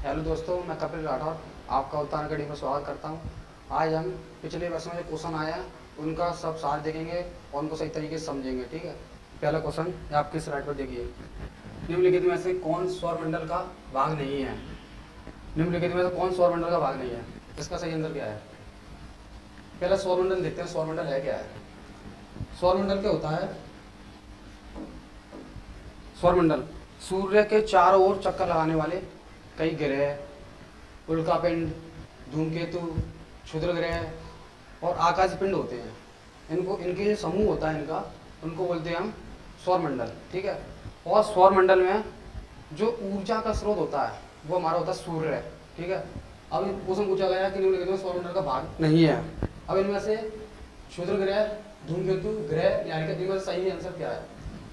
Hello दोस्तों, मैं कपिल राठौर आपका उत्तर अकेडमी में स्वागत करता हूं। आज हम पिछले वर्ष में जो क्वेश्चन आया उनका सब सार देखेंगे और उनको सही तरीके से समझेंगे। ठीक है, पहला क्वेश्चन आपकी स्लाइड पर देखिए। निम्नलिखित में से कौन सौरमंडल का भाग नहीं है? निम्नलिखित में से कौन सौरमंडल का भाग नहीं है? इसका सही आंसर क्या है? पहला सौरमंडल देखते हैं, सौरमंडल है क्या है। सौरमंडल क्या होता है? सौरमंडल सूर्य के चारों ओर चक्कर लगाने वाले कई ग्रह, उल्कापिंड, धूमकेतु, क्षुद्र ग्रह और आकाशीय पिंड होते हैं। इनको इनके जो समूह होता है इनका, उनको बोलते हैं हम सौरमंडल। ठीक है, और सौरमंडल में जो ऊर्जा का स्रोत होता है वो हमारा होता है सूर्य। ठीक है, अब क्वेश्चन पूछा गया कि निम्नलिखित में सौरमंडल का भाग नहीं है। अब इनमें से क्षुद्र ग्रह, धूमकेतु ग्रह यानी कि इनमें से सही आंसर क्या है?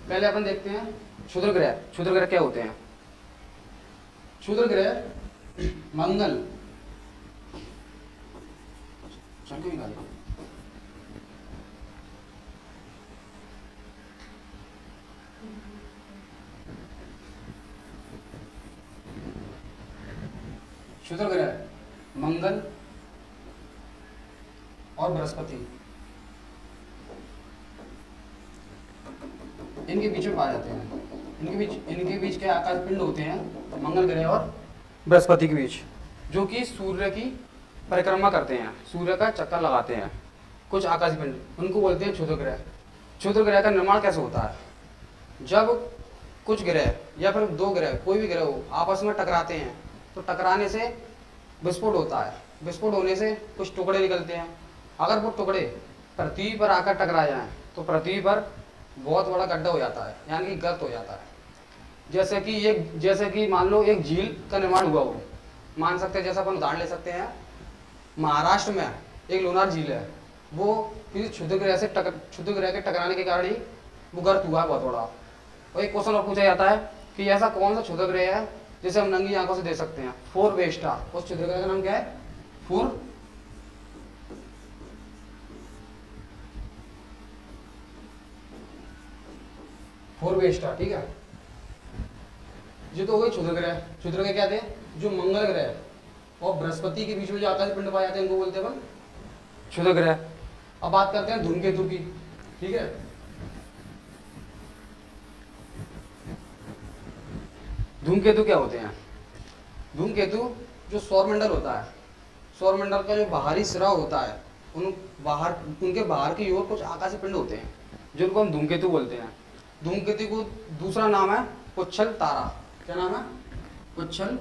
पहले अपन देखते हैं क्षुद्र ग्रह। क्षुद्र ग्रह क्या होते हैं? क्षुद्र ग्रह मंगल, क्षुद्र ग्रह मंगल और बृहस्पति, इनके बीच में पाए जाते हैं। इनके बीच के आकाश पिंड होते हैं मंगल ग्रह और बृहस्पति के बीच, जो कि सूर्य की परिक्रमा करते हैं, सूर्य का चक्कर लगाते हैं। कुछ आकाशीय पिंड उनको बोलते हैं क्षुद्र ग्रह। क्षुद्र ग्रह का निर्माण कैसे होता है? जब कुछ ग्रह या फिर दो ग्रह, कोई भी ग्रह हो, आपस में टकराते हैं तो टकराने से विस्फोट होता है। विस्फोट होने से कुछ टुकड़े निकलते हैं। अगर वो टुकड़े पृथ्वी पर आकर टकरा जाएं तो पृथ्वी पर बहुत बड़ा गड्ढा हो जाता है, यानी कि गर्त हो जाता है। जैसे कि मान लो एक झील का निर्माण हुआ हो, मान सकते हैं, जैसा अपन उदाहरण ले सकते हैं, महाराष्ट्र में एक लोनार झील है, वो किसी क्षुद्र ग्रह के टकराने के कारण ही वो गर्त हुआ है बहुत बड़ा। और एक क्वेश्चन और पूछा जाता है कि ऐसा कौन सा क्षुद्र ग्रह है जिसे हम नंगी आंखों से देख सकते हैं? फोरवेस्टा। उस क्षुद्र ग्रह का नाम क्या है? फोरवेस्टा। ठीक है, ये तो हो गई क्षुद्र ग्रह। क्षुद्र ग्रह क्या थे? जो मंगल ग्रह और बृहस्पति के बीच में जो आकाशीय पिंड पाए जाते हैं इनको बोलते हैं क्षुद्र ग्रह। अब बात करते हैं धूमकेतु की। ठीक है, धूमकेतु क्या होते हैं? धूमकेतु जो सौरमंडल होता है, सौरमंडल का जो बाहरी सिरा होता है, उनके बाहर की ओर कुछ आकाशीय पिंड होते हैं जिनको हम धूमकेतु बोलते हैं। धूमकेतु को दूसरा नाम है पुच्छल तारा। क्या नाम है? पुच्छल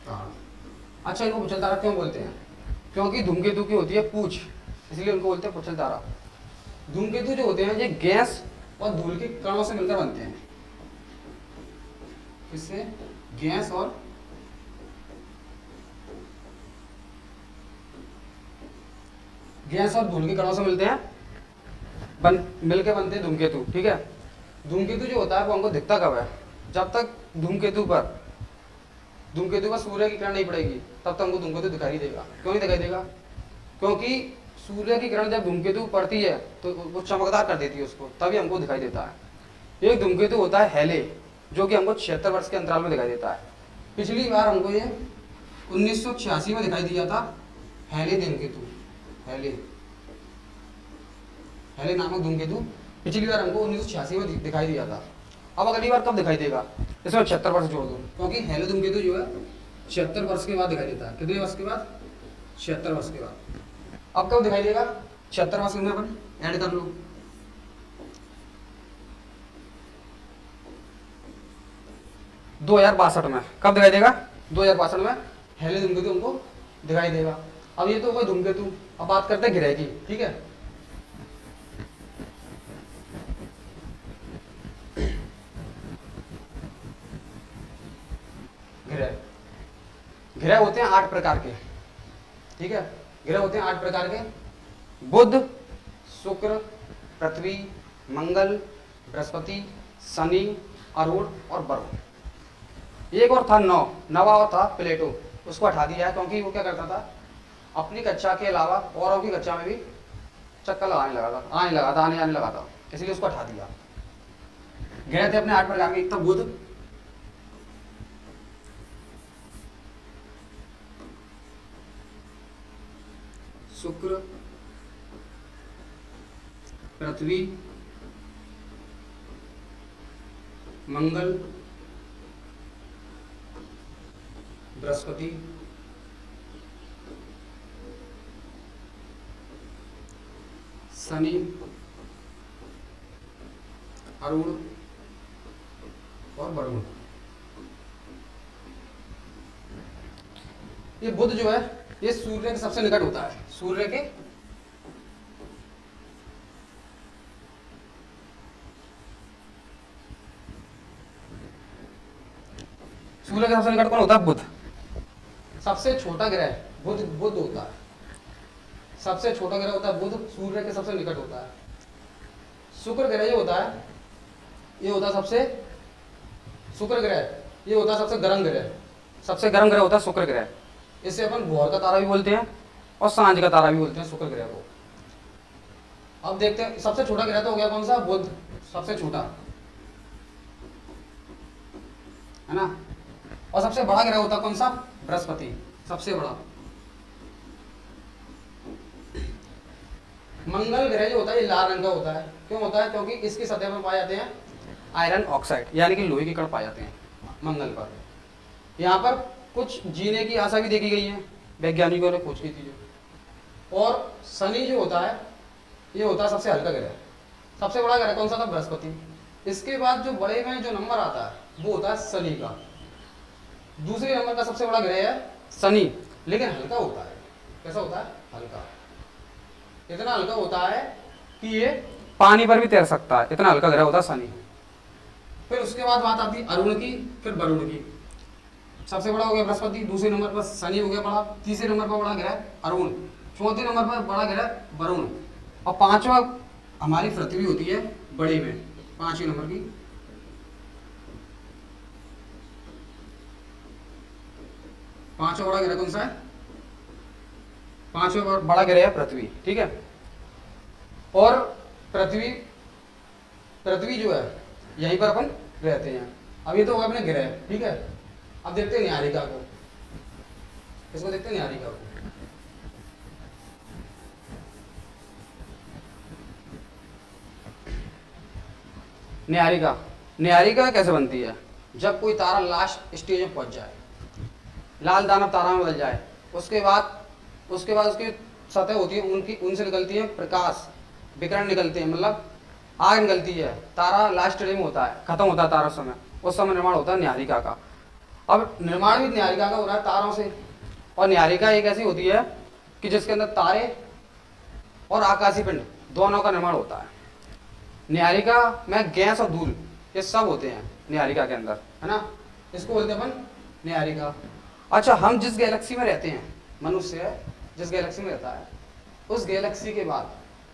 तारा। अच्छा, इनको पुच्छल तारा क्यों बोलते हैं? क्योंकि धूमकेतु की होती है पूंछ, इसलिए उनको बोलते हैं पुच्छल तारा। धूमकेतु जो होते हैं ये गैस और धूल के कणों से मिलकर बनते हैं। इससे गैस और धूल के कणों से मिलते हैं, मिलकर बनते हैं धूमकेतु। ठीक है, धूमकेतु जो होता है वो हमको दिखता कब है? जब तक धूमकेतु पर सूर्य की किरण नहीं पड़ेगी तब तक हमको धूमकेतु दिखाई देगा। क्यों नहीं दिखाई देगा? क्योंकि सूर्य की किरण जब धूमकेतु पड़ती है तो वो चमकदार कर देती है उसको, तभी हमको दिखाई देता है। एक धूमकेतु होता है हेले, जो कि हमको 76 वर्ष के अंतराल में दिखाई देता है। पिछली बार हमको ये 1986 में दिखाई दिया था हेले धूमकेतु। हेले नामक धूमकेतु पिछली बार हमको 1986 में दिखाई दिया था। अब अगली बार कब दिखाई देगा? इसमें 76 वर्ष जोड़ दो, क्योंकि हेले धूमकेतु जो है 76 वर्ष के बाद दिखाई देता है। कितने वर्ष के बाद? 76 वर्ष के बाद। अब कब दिखाई देगा? 76 वर्ष में अपन ऐड कर लो। दो 2062 में कब दिखाई देगा? 2062 में हेले धूमकेतु हमको दिखाई देगा। अब ये तो कोई धूमकेतु। अब बात करते हैं ग्रह की। ठीक है, ग्रह होते हैं 8 प्रकार के। ठीक है, ग्रह होते हैं 8 प्रकार के: बुध, शुक्र, पृथ्वी, मंगल, बृहस्पति, शनि, अरुण और वरुण। एक और था नवा और था प्लेटो, उसको हटा दिया है क्योंकि वो क्या करता था, अपनी कक्षा के अलावा औरों की कक्षा में भी चक्कर आने लगा था, इसलिए उसको हटा दिया। ग्रह थे अपने 8 प्रकार के, एक था बुध, शुक्र, पृथ्वी, मंगल, बृहस्पति, शनि, अरुण और वरुण। ये बुध जो है ये सूर्य के सबसे निकट होता है, सूर्य के सबसे निकट कौन होता है? बुध। सबसे छोटा ग्रह बुध बुध होता है, सबसे छोटा ग्रह होता है बुध, सूर्य के सबसे निकट होता है। शुक्र ग्रह ये होता है, ये होता है सबसे, शुक्र ग्रह ये होता है सबसे गर्म ग्रह, सबसे गर्म ग्रह होता है शुक्र ग्रह। इसे अपन भोर का तारा भी बोलते हैं और सांझ का तारा भी बोलते हैं शुक्र ग्रह को। अब देखते हैं, सबसे छोटा ग्रह तो हो गया कौन सा? बुध, सबसे छोटा है ना। और सबसे बड़ा ग्रह होता है कौन सा? बृहस्पति, सबसे बड़ा। मंगल ग्रह जो होता है ये लाल रंग का होता है, क्यों होता है? क्योंकि इसकी सतह पर पाए जाते हैं आयरन ऑक्साइड, यानी कि लोहे के कण पाए जाते हैं मंगल पर। यहाँ पर कुछ जीने की आशा भी देखी गई है, वैज्ञानिकों ने खोज की थी जो। और शनि जो होता है ये होता है सबसे हल्का ग्रह। सबसे बड़ा ग्रह कौन सा था? बृहस्पति। इसके बाद जो बड़े में जो नंबर आता है वो होता है शनि का। दूसरे नंबर का सबसे बड़ा ग्रह है शनि, लेकिन हल्का होता है। कैसा होता है? हल्का। इतना हल्का होता है कि ये पानी पर भी तैर सकता है, इतना हल्का ग्रह होता है शनि। फिर उसके बाद बात आती है अरुण की, फिर वरुण की। सबसे बड़ा हो गया बृहस्पति, दूसरे नंबर पर शनि हो गया बड़ा, तीसरे नंबर पर बड़ा ग्रह अरुण, चौथे नंबर पर बड़ा ग्रह वरुण, और पांचवा हमारी पृथ्वी होती है बड़े में, 5वें नंबर की। पांचवा बड़ा ग्रह कौन सा है? पांचवा बड़ा ग्रह है पृथ्वी, ठीक है। और पृथ्वी जो है यहीं पर अपन रहते हैं। अब ये तो होगा अपने ग्रह, ठीक है। अब देखते हैं न्यायिका को, इसको देखते हैं न्यायिका को। न्यायिका, न्यायिका कैसे बनती है? जब कोई तारा लास्ट स्टेज में पहुंच जाए, लाल दानव तारा में बदल जाए, उसके बाद उसकी सतह होती है उनकी, उनसे निकलती है प्रकाश, विकिरण निकलते हैं, मतलब आग निकलती है। तारा लास्ट स्टेज में होता है, खत्म होता है तारा समय, उस समय निर्माण होता है न्यायिका का। अब निर्माण भी न्यायिका का हो रहा है तारों से। और न्यायिका एक ऐसी होती है कि जिसके अंदर तारे और आकाशीय पिंड दोनों का निर्माण होता है। न्यायिका में गैस और धूल ये सब होते हैं न्यायिका के अंदर, है ना। इसको बोलते हैं अपन न्यायिका। अच्छा, हम जिस गैलेक्सी में रहते हैं, मनुष्य जिस गैलेक्सी में रहता है, उस गैलेक्सी के बाद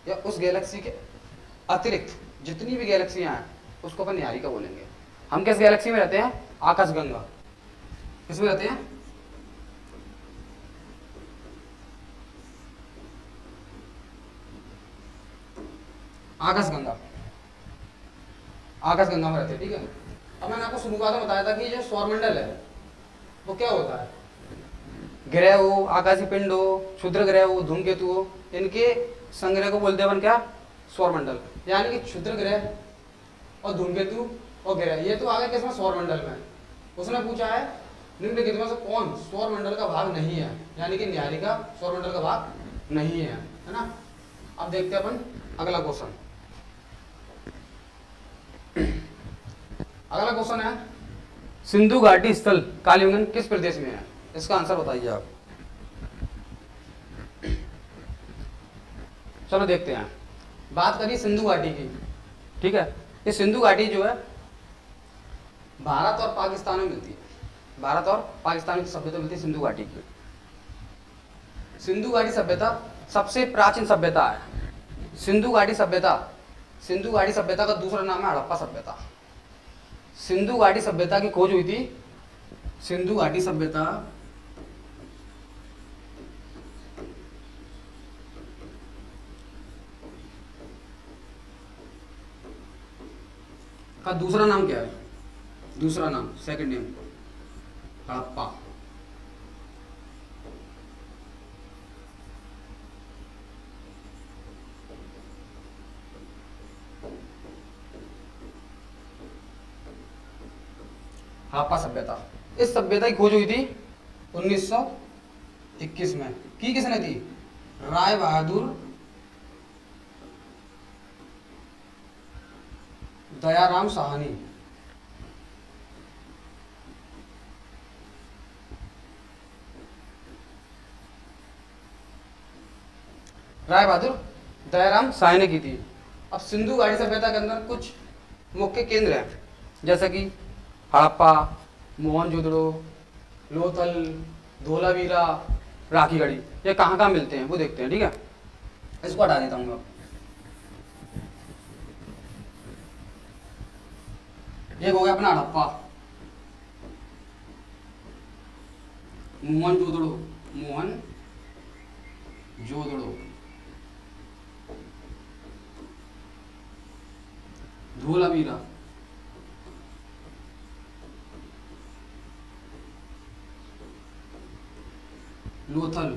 या उस गैलेक्सी के अतिरिक्त जितनी भी गैलेक्सियां हैं उसको अपन न्यायिका बोलेंगे। हम किस गैलेक्सी में रहते हैं? आकाशगंगा। किसमें रहते हैं? आकाशगंगा, आकाशगंगा में रहते हैं, ठीक है। अब मैंने आपको शुरुआत में बताया था कि जो सौरमंडल है वो क्या होता है? ग्रह हो, आकाशीय पिंड हो, क्षुद्र ग्रह हो, धूमकेतु हो, इनके संग्रह को बोलते हैं अपन क्या? सौरमंडल। यानी कि क्षुद्र ग्रह और धूमकेतु और ग्रह, ये तो आ गए किसमें? सौरमंडल में। उसने पूछा है निम्नलिखित में से कौन सौरमंडल का भाग नहीं है, यानी कि न्यायिका सौरमंडल का भाग नहीं है, है ना। अब देखते हैं अपन अगला क्वेश्चन। अगला क्वेश्चन है सिंधु घाटी स्थल कालीबंगन किस प्रदेश में है? इसका आंसर बताइए आप। चलो देखते हैं। बात करिए सिंधु घाटी की, ठीक है। ये सिंधु घाटी जो है भारत और पाकिस्तान में मिलती है, भारत और पाकिस्तान की सभ्यता मिलती है सिंधु घाटी की। सिंधु घाटी सभ्यता सबसे प्राचीन सभ्यता है। सिंधु घाटी सभ्यता का दूसरा नाम है हड़प्पा सभ्यता। सिंधु घाटी सभ्यता की खोज हुई थी, सिंधु घाटी सभ्यता का दूसरा नाम क्या है? दूसरा नाम, सेकंड नेम, हड़प्पा। हड़प्पा सभ्यता, इस सभ्यता की खोज हुई थी 1921 में। की किसने थी? राय बहादुर दयाराम साहनी। राय बहादुर दयाराम साहनी ने की थी। अब सिंधु घाटी सभ्यता के अंदर कुछ मुख्य केंद्र हैं, जैसे कि हड़प्पा, मोहनजोदड़ो, लोथल, धोलावीरा, राखीगढ़ी। ये कहाँ कहाँ मिलते हैं वो देखते हैं, ठीक है। इसको हटा देता हूँ मैं। ये हो गया अपना हड़प्पा, मोहनजोदड़ो, मोहनजोदड़ो, धोलावीरा, लोथल,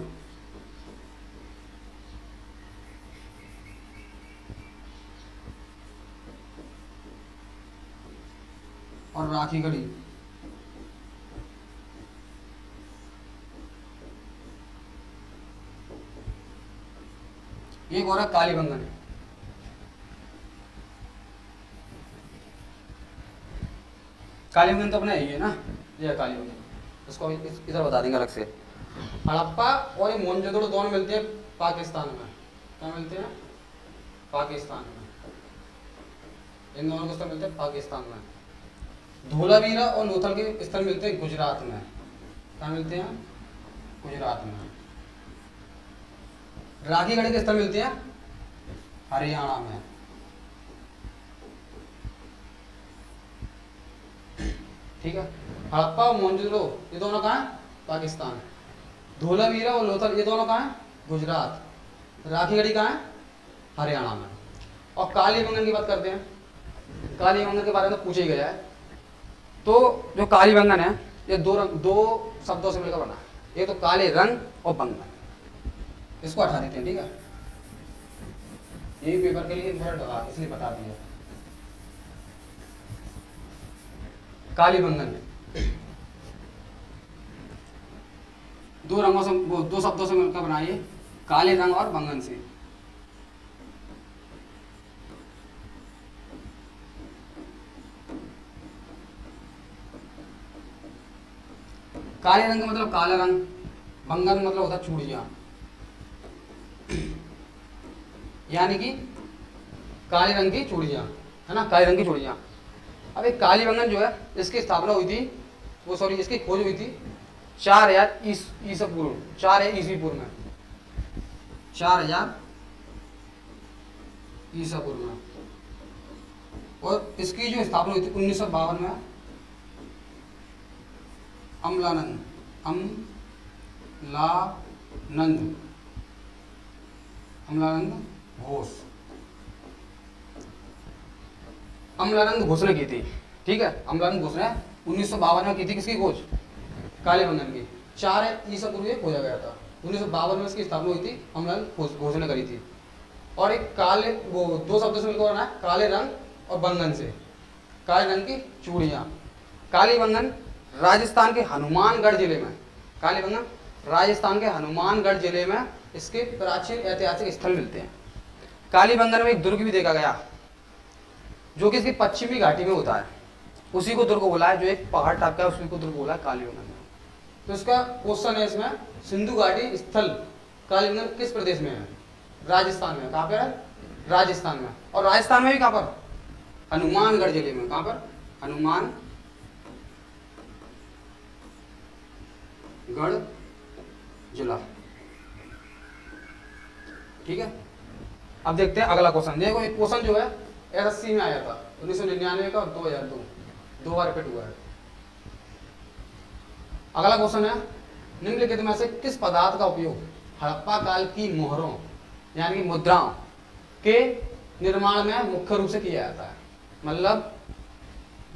और राखीगढ़ी। एक और है कालीबंगन। कालीबंगन तो अपना यही है ना, ये कालीबंगन। इसको इधर बता देंगे अलग से। हड़प्पा और ये मोहनजोदड़ो दोनों मिलते हैं पाकिस्तान में। क्या मिलते हैं? पाकिस्तान में। इन दोनों के स्थल मिलते हैं पाकिस्तान में। धोलावीरा और लोथल के स्थल मिलते हैं गुजरात में। क्या मिलते हैं? गुजरात में। राखीगढ़ी के स्थल मिलते हैं हरियाणा में। ठीक है। हड़प्पा और मोहनजोदड़ो ये दोनों कहाँ हैं? पाकिस्तान। धोलावीरा और लोथल ये दोनों कहाँ हैं? गुजरात। राखीगढ़ी कहाँ है? हरियाणा में। और कालीबंगन की बात करते हैं। कालीबंगन के बारे में तो पूछा ही गया है। तो जो कालीबंगन है ये दो शब्दों से मिलकर बना है। एक तो काले रंग और बंगन। इसको हटा देते हैं, ठीक है। यही पेपर के लिए इम्पोर्टेंट होगा, इसलिए बता दिया। कालीबंगन दो रंगों से, दो शब्दों से मिलकर बनाइए, काले रंग और बंगन से। काले रंग का मतलब काला रंग, बंगन मतलब होता है चूड़ियां, यानी कि काले रंग की चूड़ियां, है ना, काले रंग की चूड़ियां। अब एक कालीबंगन जो है इसकी स्थापना हुई थी, वो सॉरी इसकी खोज हुई थी 4000 ईसा पूर्व, 4000 ईस्वी पूर्व में, 4000 ईसा पूर्व में। और इसकी जो स्थापना हुई थी 1952 में अमलानंद घोष, अमलानंद घोष ने की थी, ठीक है। अमलानंद घोष ने 1952 में की थी किसकी खोज? कालीबंगन की। 4 ईसा पूर्व ये खोजा गया था। 1952 में इसकी स्थापना हुई थी, अमलानंद घोष ने करी थी। और एक काले, वो दो शब्दों से मिलकर बना है, काले रंग और बंगन से, काले रंग की चूड़ियां। कालीबंगन राजस्थान के हनुमानगढ़ जिले में, कालीबंगन राजस्थान के हनुमानगढ़ जिले में इसके प्राचीन ऐतिहासिक स्थल मिलते हैं। कालीबंगन में एक दुर्ग भी देखा गया जो कि इसकी पश्चिमी घाटी में होता है, उसी को दुर्ग बोला है, जो एक पहाड़ टाइप का है उसी को दुर्ग बोला है कालीबंगन में। तो इसका क्वेश्चन है इसमें, सिंधु घाटी स्थल कालीबंगन किस प्रदेश में है? राजस्थान में। कहाँ पे है? राजस्थान में। और राजस्थान में भी कहाँ पर? हनुमानगढ़ जिले में। कहाँ पर? हनुमानगढ़ जिला, ठीक है। अब देखते हैं अगला क्वेश्चन। देखो एक क्वेश्चन जो है एसएससी में आया था 1999 का और 2002, 2 बार रिपीट हुआ है। अगला क्वेश्चन है, निम्नलिखित में से किस पदार्थ का उपयोग हड़प्पा काल की मोहरों यानी कि मुद्राओं के निर्माण में मुख्य रूप से किया जाता है? मतलब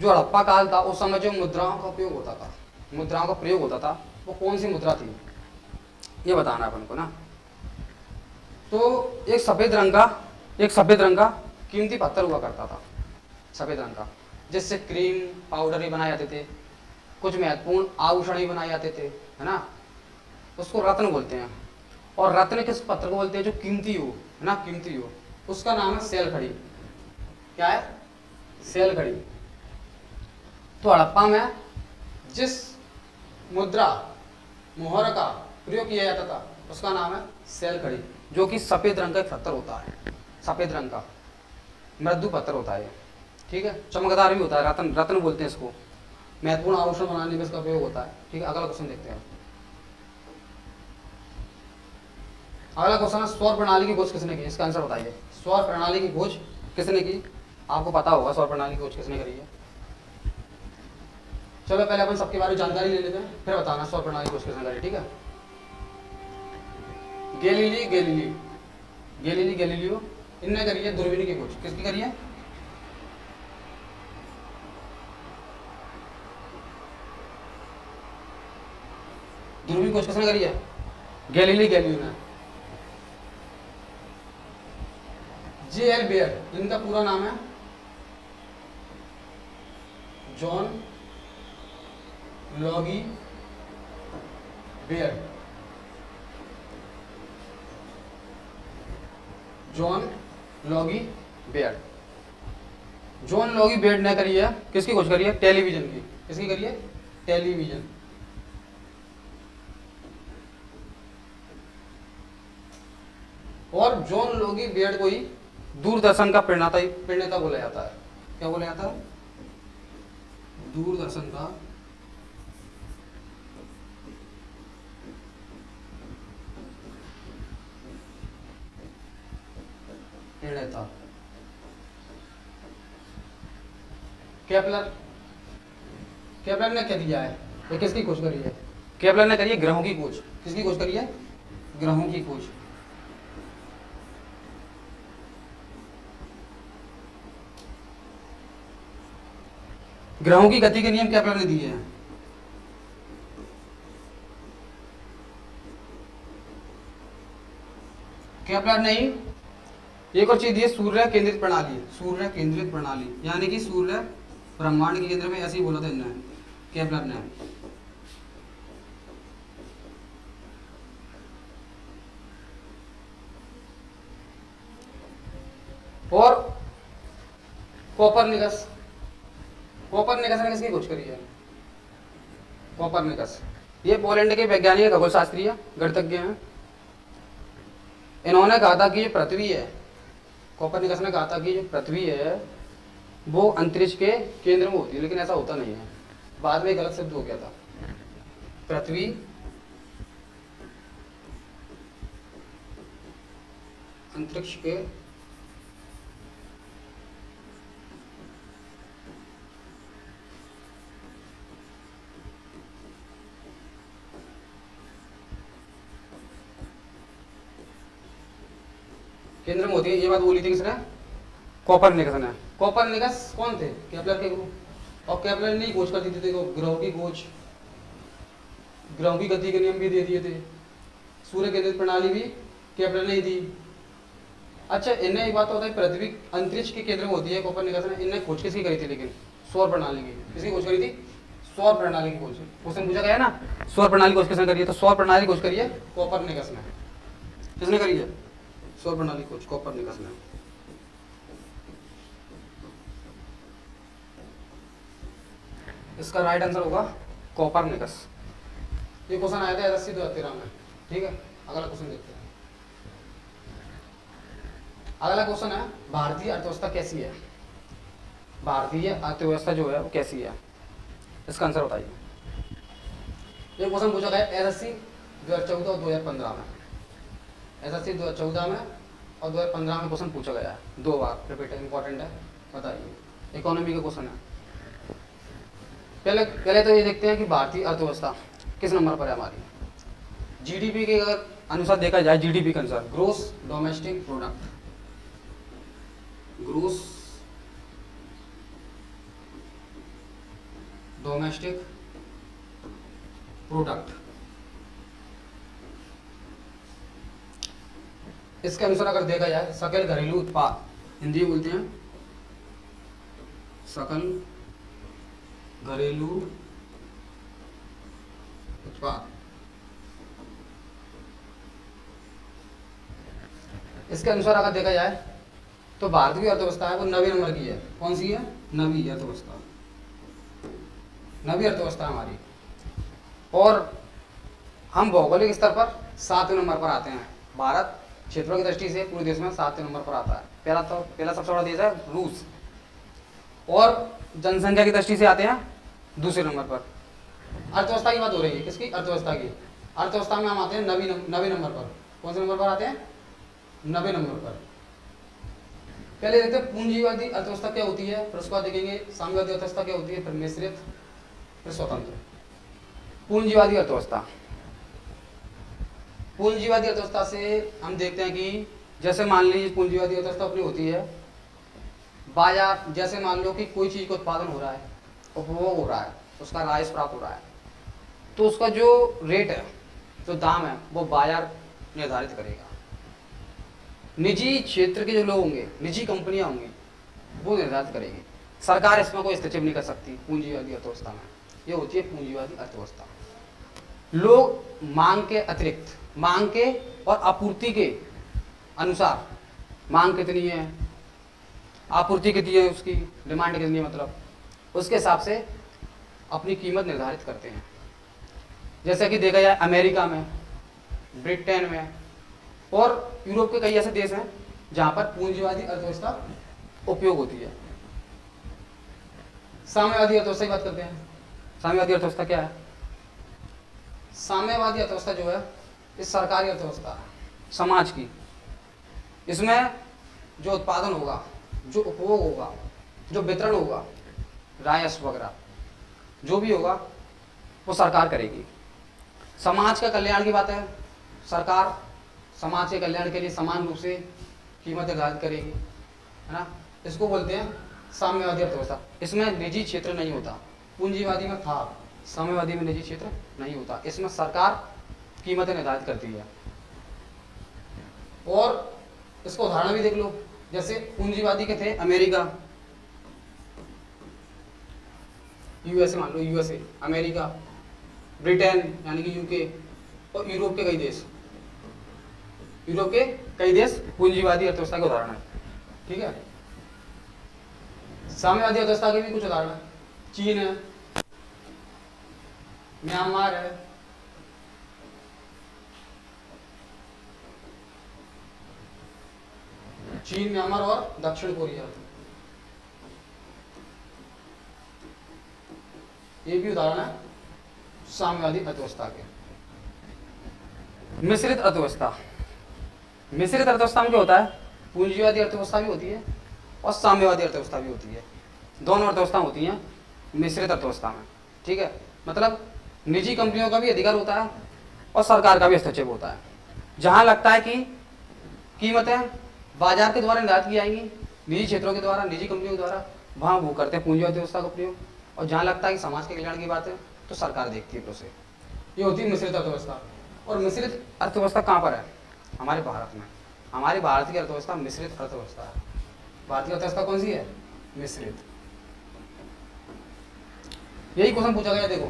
जो हड़प्पा काल था उस समय जो मुद्राओं का उपयोग होता था, मुद्राओं का प्रयोग होता था, वो कौन सी मुद्रा थी ये बताना अपन को ना। तो एक सफेद रंग का कीमती पत्थर हुआ करता था, सफेद रंग का, जिससे क्रीम पाउडर ही बनाए जाते थे, कुछ महत्वपूर्ण आभूषण ही बनाए जाते थे, है ना। उसको रत्न बोलते हैं। और रत्न किस पत्थर को बोलते हैं, जो कीमती हो, है ना, कीमती हो, उसका नाम है सेल-खड़ी। क्या है? सेल-खड़ी। तो हड़प्पा में जिस मुद्रा मोहर का प्रयोग किया जाता था उसका नाम है सेल-खड़ी, जो कि सफेद रंग का एक पत्थर होता है, सफेद रंग का मृदु पत्थर होता है, ठीक है। चमकदार भी होता है, रत्न बोलते हैं इसको। महत्वपूर्ण आभूषण बनाने में इसका उपयोग होता है, ठीक है। अगला क्वेश्चन देखते हैं। अगला क्वेश्चन है सौर प्रणाली की खोज किसने की? इसका आंसर बताइए। सौर प्रणाली की खोज किसने की? आपको पता होगा सौर प्रणाली की खोज किसने करी है। चलो पहले अपन सबके बारे में जानकारी ले लेते हैं, फिर बताना सौर प्रणाली की खोज किसने करी, ठीक है। गैलीलियो इनने करी है दूरबीन की खोज। किसकी करी है? दूरबीन खोज किसने करी है? गैलीलियो ने। J.L. बेयर, इनका पूरा नाम है जॉन लॉगी बेयर। जॉन लॉगी बेयर। जॉन लॉगी बेयर ने करी है, किसकी खोज करी है? टेलीविजन की। किसकी करी है? टेलीविजन। और जॉन लॉगी बेयर को ही दूरदर्शन का प्रणेता बोला जाता है। क्या बोला जाता है? दूरदर्शन का प्रणेता। केपलर ने क्या दिया है? ये किसकी खोज करी है? केपलर ने करी है ग्रहों की खोज। किसकी खोज करी है? ग्रहों की खोज। ग्रहों की गति के नियम केपलर ने दिए हैं। केपलर ने ही एक और चीज दी है, सूर्य केंद्रित प्रणाली। सूर्य केंद्रित प्रणाली यानी कि सूर्य ब्रह्मांड के केंद्र में, ऐसे ही बोला था इन्होंने, केपलर ने। और कोपरनिकस ने किसकी खोज करी है? कोपरनिकस ये पोलैंड के वैज्ञानिक, खगोलशास्त्री, गणितज्ञ हैं। इन्होंने कहा था कि ये पृथ्वी है, कोपरनिकस ने कहा था कि जो पृथ्वी है वो अंतरिक्ष के केंद्र में होती है, लेकिन ऐसा होता नहीं है। बाद में गलत शब्द हो गया था। पृथ्वी अंतरिक्ष के केंद्र में होती है, ये बात बोली थी किसने? कोपरनिकस ने। कोपरनिकस कौन थे? केपलर के गुरु। और केपलर ने खोज कर दी थी ग्रहों की खोज, ग्रहों की गति के नियम भी दे दिए थे, सूर्य केंद्रित प्रणाली भी केपलर ने ही दी। अच्छा, इन्हें एक बात होता है, पृथ्वी अंतरिक्ष के केंद्र में होती है, कोपरनिकस ने। इन्हें खोज किसकी करी थी? लेकिन सौर प्रणाली की। किसकी खोज करी थी? सौर प्रणाली की खोज। क्वेश्चन पूछा गया ना, सौर प्रणाली खोज किसने करी है? तो सौर प्रणाली खोज करी है कोपरनिकस ने। किसने करी है? सौर प्रणाली खोज कोपरनिकस ने। इसका राइट आंसर होगा कोपरनिकस। ये क्वेश्चन आया था 2013 में, ठीक है। अगला क्वेश्चन देखते हैं। अगला क्वेश्चन है भारतीय अर्थव्यवस्था कैसी है? भारतीय अर्थव्यवस्था जो है वो कैसी है, इसका आंसर बताइए। ये क्वेश्चन पूछा गया एसएससी 2014 और 2015 में। एसएससी 2014 में और 2015 में क्वेश्चन पूछा गया है, 2 बार रिपीट है, इंपॉर्टेंट है, बताइए। इकोनॉमी का क्वेश्चन है। पहले तो ये देखते हैं कि भारतीय अर्थव्यवस्था किस नंबर पर है हमारी। जीडीपी के अगर अनुसार देखा जाए, जीडीपी के अनुसार, gross domestic product, gross domestic product. इसके अनुसार अगर देखा जाए सकल घरेलू उत्पाद, हिंदी में बोलते हैं सकल घरेलू उत्पाद। इसके अनुसार अगर देखा जाए तो भारत की अर्थव्यवस्था है वो 90 नंबर की है। कौन सी है? नवी अर्थव्यवस्था, नवी अर्थव्यवस्था हमारी। और हम भौगोलिक स्तर पर 7वें नंबर पर आते हैं। भारत क्षेत्रों की दृष्टि से पूरे देश में 7वें नंबर पर आता है। पहला सबसे बड़ा देश है रूस, और जनसंख्या की दृष्टि से आते हैं दूसरे नंबर पर। अर्थव्यवस्था की बात हो रही है, किसकी? अर्थव्यवस्था की। अर्थव्यवस्था में हम आते हैं 90 नंबर पर। कौन से नंबर पर आते हैं? 90 नंबर पर। पहले देखते हैं पूंजीवादी अर्थव्यवस्था क्या होती है, फिर उसके बाद देखेंगे साम्यवादी अर्थव्यवस्था क्या होती है, फिर मिश्रित, फिर स्वतंत्र। पूंजीवादी अर्थव्यवस्था। पूंजीवादी अर्थव्यवस्था से हम देखते हैं कि जैसे मान लीजिए पूंजीवादी अर्थव्यवस्था अपनी होती है, बाजार, जैसे मान लो कि कोई चीज का उत्पादन हो रहा है, उपभोग हो रहा है, उसका राजस्व प्राप्त हो रहा है, तो उसका जो रेट है, जो दाम है, वो बाजार निर्धारित करेगा। निजी क्षेत्र के जो लोग होंगे, निजी कंपनियां होंगी, वो निर्धारित करेगी। सरकार इसमें कोई हस्तक्षेप नहीं कर सकती पूंजीवादी अर्थव्यवस्था में। ये होती है पूंजीवादी अर्थव्यवस्था। लोग मांग के अतिरिक्त, मांग के और आपूर्ति के अनुसार, मांग कितनी है, आपूर्ति कितनी है, उसकी डिमांड कितनी है, मतलब उसके हिसाब से अपनी कीमत निर्धारित करते हैं। जैसे कि देखा जाए अमेरिका में, ब्रिटेन में और यूरोप के कई ऐसे देश हैं जहां पर पूंजीवादी अर्थव्यवस्था उपयोग होती है। साम्यवादी अर्थव्यवस्था की बात करते हैं। साम्यवादी अर्थव्यवस्था क्या है? साम्यवादी अर्थव्यवस्था जो है इस सरकारी अर्थव्यवस्था है, समाज की। इसमें जो उत्पादन होगा, जो उपभोग होगा, जो वितरण होगा, राजस्व वगैरह जो भी होगा वो सरकार करेगी। समाज का कल्याण की बात है, सरकार समाज के कल्याण के लिए समान रूप से कीमत निर्धारित करेगी, है ना। इसको बोलते हैं साम्यवादी अर्थव्यवस्था। इसमें निजी क्षेत्र नहीं होता। पूंजीवादी में था, साम्यवादी में निजी क्षेत्र नहीं होता। इसमें सरकार कीमतें निर्धारित करती है। और इसको उदाहरण भी देख लो, जैसे पूंजीवादी के थे अमेरिका, यूएसए, मान लो यूएसए, अमेरिका, ब्रिटेन यानी कि यूके, और यूरोप के कई देश। यूरोप के कई देश पूंजीवादी अर्थव्यवस्था के उदाहरण है, ठीक है। साम्यवादी अर्थव्यवस्था के भी कुछ उदाहरण है। चीन है, म्यांमार है, चीन, म्यांमार और दक्षिण कोरिया, ये भी उदाहरण है साम्यवादी अर्थव्यवस्था के। मिश्रित अर्थव्यवस्था। मिश्रित अर्थव्यवस्था में क्या होता है? पूंजीवादी अर्थव्यवस्था भी होती है और साम्यवादी अर्थव्यवस्था भी होती है। दोनों अर्थव्यवस्था होती हैं मिश्रित अर्थव्यवस्था में, ठीक है। मतलब निजी कंपनियों का भी अधिकार होता है और सरकार का भी हस्तक्षेप होता है। जहां लगता है कि कीमतें बाजार के द्वारा निर्धारित की जाएंगी, निजी क्षेत्रों के द्वारा, निजी कंपनियों के द्वारा, वहां वो करते हैं पूंजीवादी व्यवस्था का प्रयोग। और जहां लगता है कि समाज के कल्याण की बात है तो सरकार देखती है प्रोसेस। ये होती है मिश्रित अर्थव्यवस्था। और मिश्रित अर्थव्यवस्था कहाँ पर है? हमारे भारत में। हमारी भारत की अर्थव्यवस्था मिश्रित अर्थव्यवस्था है। भारतीय अर्थव्यवस्था कौन सी है? मिश्रित। यही क्वेश्चन पूछा गया, देखो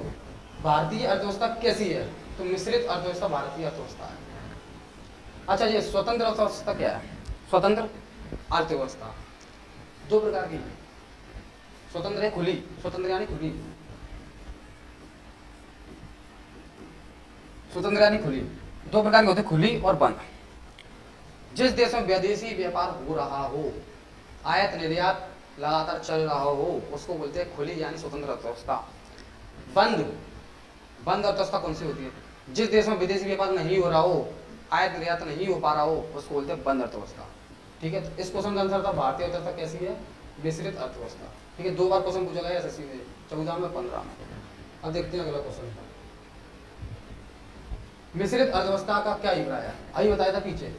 भारतीय अर्थव्यवस्था कैसी है, तो मिश्रित अर्थव्यवस्था भारतीय अर्थव्यवस्था है। अच्छा, ये स्वतंत्र अर्थव्यवस्था क्या है? स्वतंत्र अर्थव्यवस्था दो प्रकार की है। स्वतंत्र है खुली, स्वतंत्र यानी खुली, स्वतंत्र यानी खुली। दो प्रकार के होते हैं, खुली और बंद। जिस देश में विदेशी व्यापार हो रहा हो, आयात निर्यात लगातार चल रहा हो, उसको बोलते हैं खुली यानी स्वतंत्र अर्थव्यवस्था। बंद, बंद अर्थव्यवस्था कौन सी होती है? जिस देश में विदेशी व्यापार नहीं हो रहा हो, आयात निर्यात नहीं हो पा रहा हो, उसको बोलते हैं बंद अर्थव्यवस्था, ठीक है। तो इस क्वेश्चन का आंसर था भारतीय अर्थव्यवस्था कैसी है? मिश्रित अर्थव्यवस्था, ठीक है। 2 बार क्वेश्चन पूछा गया एसएससी में, 14 में, 15 में। अब देखते हैं अगला क्वेश्चन। मिश्रित अर्थव्यवस्था का क्या अभिप्राय है? अभी बताया था पीछे।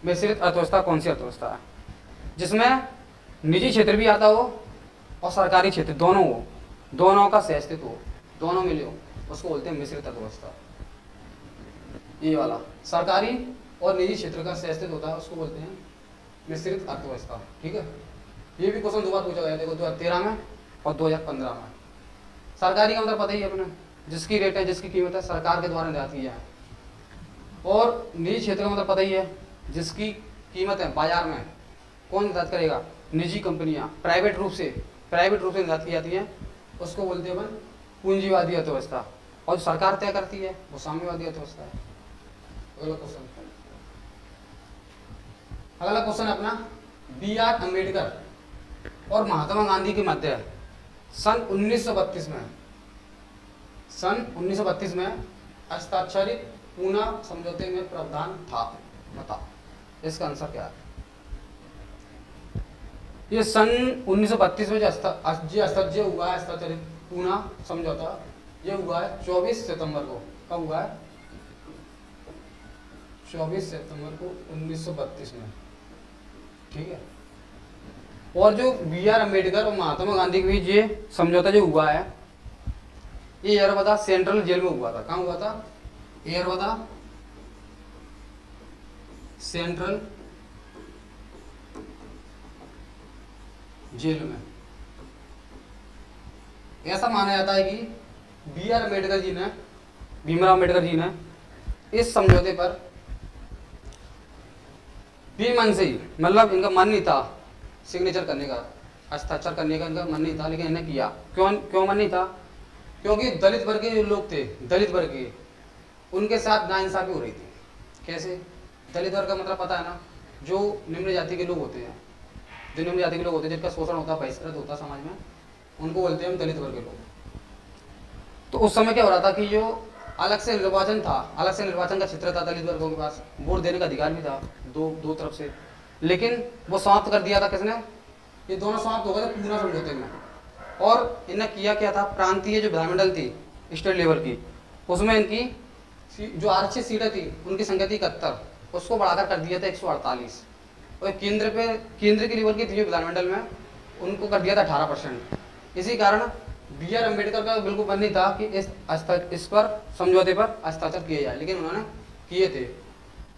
मिश्रित अर्थव्यवस्था कौन सी अर्थव्यवस्था है? जिसमें निजी क्षेत्र भी आता हो और सरकारी क्षेत्र दोनों हो, दोनों का सहअस्तित्व हो, दोनों मिले हो, उसको बोलते हैं मिश्रित अर्थव्यवस्था। ये वाला सरकारी और निजी क्षेत्र का सहअस्तित्व होता है, उसको बोलते हैं मिश्रित अर्थव्यवस्था। ठीक है, ये भी क्वेश्चन 2 बार पूछा गया, देखो 2013 में और 2015 में। सरकारी का मतलब पता ही है अपने, जिसकी रेट है, जिसकी कीमत है, सरकार के द्वारा निर्धारित की जाए। और निजी क्षेत्र का मतलब पता ही है, जिसकी कीमत है बाजार में कौन निर्धारित करेगा, निजी कंपनियां, प्राइवेट रूप से निर्धारित की जाती हैं, उसको बोलते हैं अपन पूंजीवादी अर्थव्यवस्था। और जो सरकार तय करती है वो साम्यवादी अर्थव्यवस्था है। अगला क्वेश्चन है अपना, B.R. अम्बेडकर और महात्मा गांधी के मध्य सन 1932 में हस्ताक्षरित पूना समझौते में प्रावधान था। बता इसका आंसर क्या है। ये सन 1932 में जो हस्ताक्षर हुआ है, हस्ताक्षरित पूना समझौता, ये हुआ है 24 सितंबर को। कब हुआ है? 24 सितंबर को 1932 में। ठीक है, और जो B.R. अम्बेडकर और महात्मा गांधी के बीच ये समझौता जो हुआ है, ये यरवदा सेंट्रल जेल में हुआ था। कहाँ हुआ था? यरवदा सेंट्रल जेल में। ऐसा माना जाता है कि B.R. अम्बेडकर जी ने, भीमराव अम्बेडकर जी ने इस समझौते पर बेमन से ही, मतलब इनका मन नहीं था सिग्नेचर करने का, हस्ताक्षर करने का इनका मन नहीं था, लेकिन इन्हें किया। क्यों मन नहीं था? क्योंकि दलित वर्ग के जो लोग थे, दलित वर्ग के, उनके साथ नाइंसाफी हो रही थी। कैसे? दलित वर्ग का मतलब पता है ना, जो निम्न जाति के लोग होते हैं, जिनका शोषण होता है, बहिष्कृत होता है समाज में, उनको बोलते हैं हम दलित वर्ग के लोग। तो उस समय क्या हो रहा था कि जो अलग से निर्वाचन का क्षेत्र था दलित वर्गों के पास, वोट देने का अधिकार भी था दो तरफ से, लेकिन वो समाप्त कर दिया था किसने? ये दोनों समाप्त हो गए थे पूना समझौते में। और इन्हें किया क्या था, प्रांतीय जो विधानमंडल थी स्टेट लेवल की, उसमें इनकी जो आरक्षित सीटें थी उनकी संख्या थी 71, उसको बढ़ाकर कर दिया था 148। और केंद्र के लेवल की थी जो विधानमंडल में, उनको कर दिया था 18%। इसी कारण B.R. अम्बेडकर का बिल्कुल मन नहीं था कि इस पर समझौते पर हस्ताक्षर किए जाए, लेकिन उन्होंने किए थे।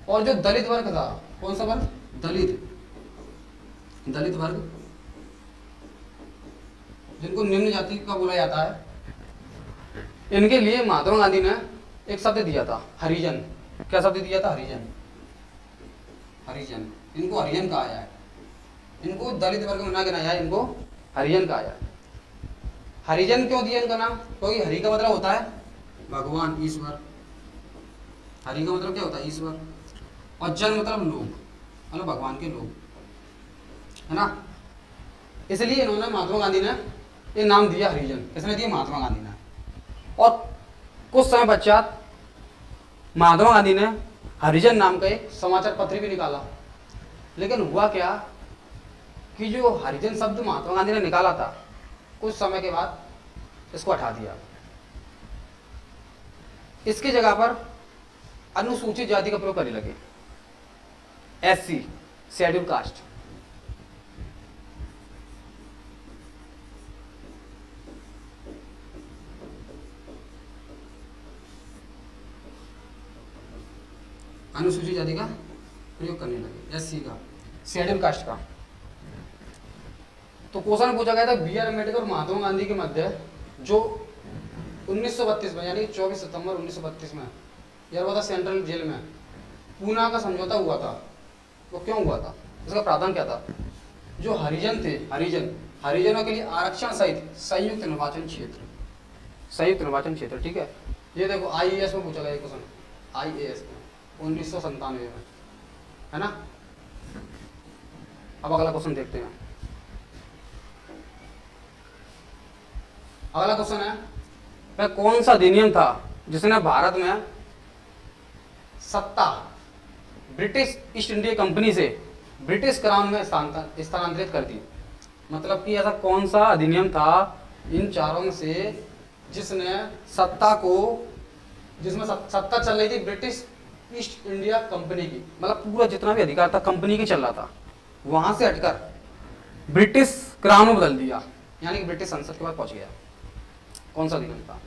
और जो दलित वर्ग था, कौन सा वर्ग? दलित वर्ग, जिनको निम्न जाति का बोला जाता है, इनके लिए महात्मा गांधी ने एक शब्द दिया था, हरिजन। क्या शब्द दिया था? हरिजन। इनको हरिजन कहा जाए, इनको दलित वर्ग में ना गिनाया जाए, इनको हरिजन कहा जाए। हरिजन क्यों दिया इनका नाम? क्योंकि हरि का मतलब होता है भगवान, ईश्वर। हरि का मतलब क्या होता है? ईश्वर। और जन मतलब लोग, मतलब भगवान के लोग, है ना। इसलिए इन्होंने, महात्मा गांधी ने ये नाम दिया हरिजन। किसने दिया? महात्मा गांधी ने। और कुछ समय पश्चात महात्मा गांधी ने हरिजन नाम का एक समाचार पत्र भी निकाला। लेकिन हुआ क्या कि जो हरिजन शब्द महात्मा गांधी ने निकाला था, कुछ समय के बाद इसको हटा दिया। इसकी जगह पर अनुसूचित जाति का प्रयोग करने लगे, SC, शेड्यूल कास्ट। अनुसूचित जाति का प्रयोग करने लगे, SC का, शेड्यूल कास्ट का। तो क्वेश्चन पूछा गया था B.R. अम्बेडकर और महात्मा गांधी के मध्य जो 1932 में, यानी 24 सितंबर 1932 में यरवदा सेंट्रल जेल में पूना का समझौता हुआ था, वो क्यों हुआ था? इसका प्रावधान क्या था? जो हरिजन थे, हरिजनों के लिए आरक्षण सहित संयुक्त निर्वाचन क्षेत्र। ठीक है, ये देखो IAS में पूछा गया क्वेश्चन, IAS में 1997 में, है ना। अब अगला क्वेश्चन देखते हैं। अगला क्वेश्चन है, वह कौन सा अधिनियम था जिसने भारत में सत्ता ब्रिटिश ईस्ट इंडिया कंपनी से ब्रिटिश क्राउन में स्थानांतरित कर दी? मतलब कि ऐसा कौन सा अधिनियम था इन चारों में से जिसने जिसमें सत्ता चल रही थी ब्रिटिश ईस्ट इंडिया कंपनी की, मतलब पूरा जितना भी अधिकार था कंपनी की चल रहा था, वहां से हटकर ब्रिटिश क्राउन में बदल दिया, यानी कि ब्रिटिश संसद के पास पहुंच गया। कौन सा अधिनियम था?